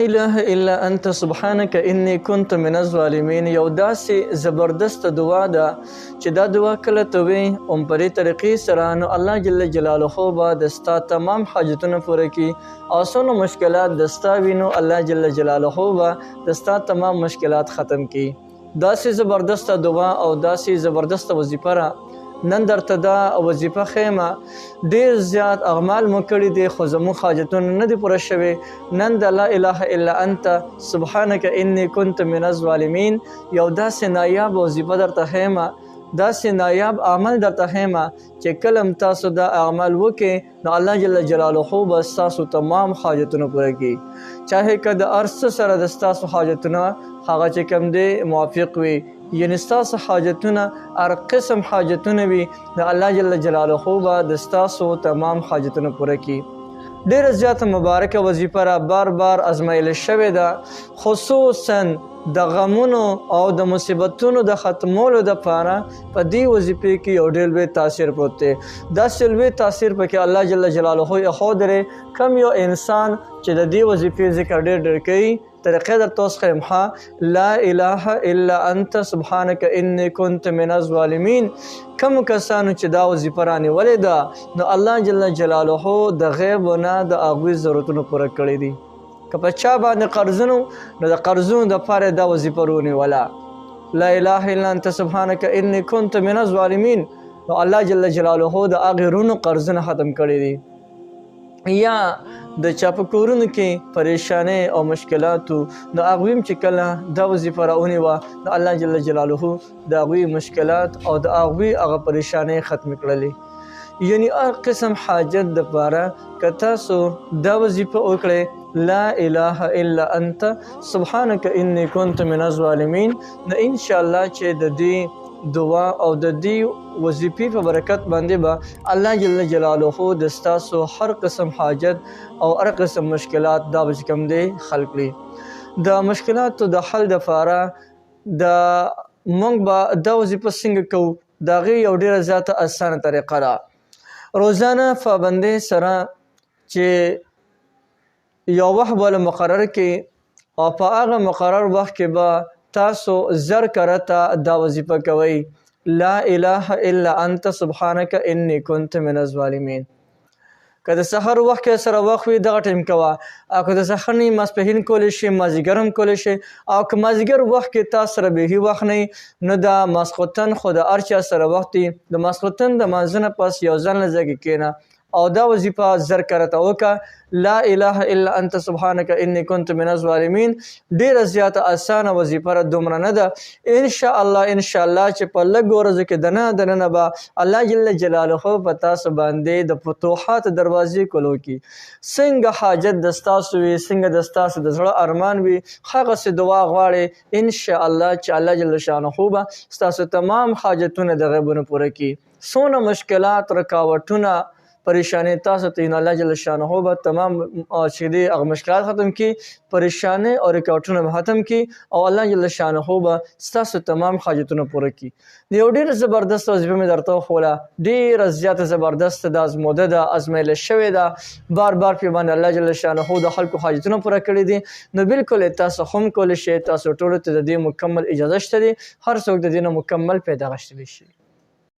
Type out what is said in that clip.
اله الا انت سبحانك انی كنت من الظالمین یو داسې زبردست دعا ده چې دا دعا کله ته وې په دې طریقې سره نو الله جل جلاله به د ستا تمام حاجتونه پوره کړي او څونه مشکلات د ستا وي نو الله جل جلاله به د ستا تمام مشکلات ختم کړي. داسې زبردست دعا او داسې زبردست وظیفه را نن درته دا وظیفه خیمه ډیر زیات اعمال مو کړي دي خو زموږ حاجتونه نه دي پوره شوي. نن د لا اله الا انت سبحانک انی كنت من الظالمین یو داسې نایاب وظیفه درته خیمه، داسې نایاب عمل درته خیمه چې کلم تاسو دا اعمال وکړئ نو الله جل جلاله به ستاسو تمام حاجتونه پوره کړي. چاهې که د هر څه سره د ستاسو حاجتونه هغه چې کوم دی موافق وي، یعنی ستاسو حاجتونه هر قسم حاجتونه وي د الله جل جلاله به د ستاسو تمام حاجتونه پوره کړي. ډیره زیاته مبارکه وظیفه را بار بار ازمایل شوې ده، خصوصا د غمونو او د مصیبتونو د ختمولو دپاره په دې وظیفې کې یو ډېر لوی تاثیر پروت دی. داسې لوی تاثیر پکې الله جل جلاله ایښودی دی. کم یو انسان چې د دې وظیفې ذکر ډېر کوي طریقې درته اوس ښیم ښه، لا اله الا انت سبحانک انی كنت من الظالمین. کمو کسانو چې دا وظیفه رانیولې ده نو الله جل جلاله د غیب نه د هغوی ضرورتونه پوره کړي دي. که په چا باندې قرضونو نو د قرضونو دپاره دا وظیفه رونیوله، لا اله الا انت سبحانک انی كنت من الظالمین، نو الله جل جلاله د هغې رونو قرضونه ختم کړي دي. یا د چا په کورونو کې پریشانۍ او مشکلاتو نو هغوی هم چې کله دا وظیفه راونیوه نو الله جل جلاله د هغوی مشکلات او د هغوی هغه پریشانۍ ختمې کړلې. یعنی هر قسم حاجت دپاره که تاسو دا وظیفه وکړئ لا اله الا انت سبحانک انی كنت من الظالمین، نو انشاءالله چې د دې دعا او د دې وظیفې په برکت باندې به الله جل جلاله د ستاسو هر قسم حاجت او هر قسم مشکلات دا به چې کوم دی حل کړي. د مشکلاتو د حل دپاره د موږ به دا وظیفه څنګه کوو، د هغې یو ډېره زیاته اسانه طریقه ده. روزانه پابندۍ سره چې یو وخت به مقرر کړي او په هغه مقرر وخت کې به تاسو زر کرته دا وظیفه کوئ لا اله الا انت سبحانک انی كنت من الظالمین. که د سحر وخت کې سره وخت وي دغه ټایم کوه، او که د سحر نه ماسپښین کولی شي مازدیګر هم کولی شي، او که مازدیګر وخت کې تا سره بیخي وخت نه نو د ماسخوتن خو د هر چا سره وخت وي د ماسخوتن د مانځه نه پس یو ځل نه ځای کې کښېنه او دا وظیفه زر کرته وکړه لا اله الا انت سبحانک انی كنت من الظالمین. ډیره زیاته اسانه وظیفه را، دومره نه ده. انشاءالله چې په لږ ورځو کې دننه به الله جل جلاله په تاسو باندې د فتوحات دروازې کولو کړي. څنګه حاجت د ستاسو وي، څنګه د ستاسو د زړه ارمان وي، هغسې دعا غواړئ انشاءالله چې الله جل شانه به ستاسو تمام حاجتونه د غیبونه پوره کړي. څونه مشکلات رکاوټونه پریشانی تاسو ته نو الله جل شانه به تمام چې دی هغه مشکلات ختم کړي، پریشانی او رکاوټونه به ختم کړي او الله جل شانه به ستاسو تمام حاجتونه پوره کړي. یو ډېره زبردست وظیفه مې درته وښوله، ډېره زیاته زبردست ده، ازموده ده، ازمایله شوې ده، بار بار پرې باندې الله جل شانه د خلکو حاجتونه پوره کړي دي. نو بالکل تاسو هم کولی شئ، تاسو ټولو ته د دې مکمل اجازه شته دی، هر څوک د دې نه مکمل پیدا غشتلی شي.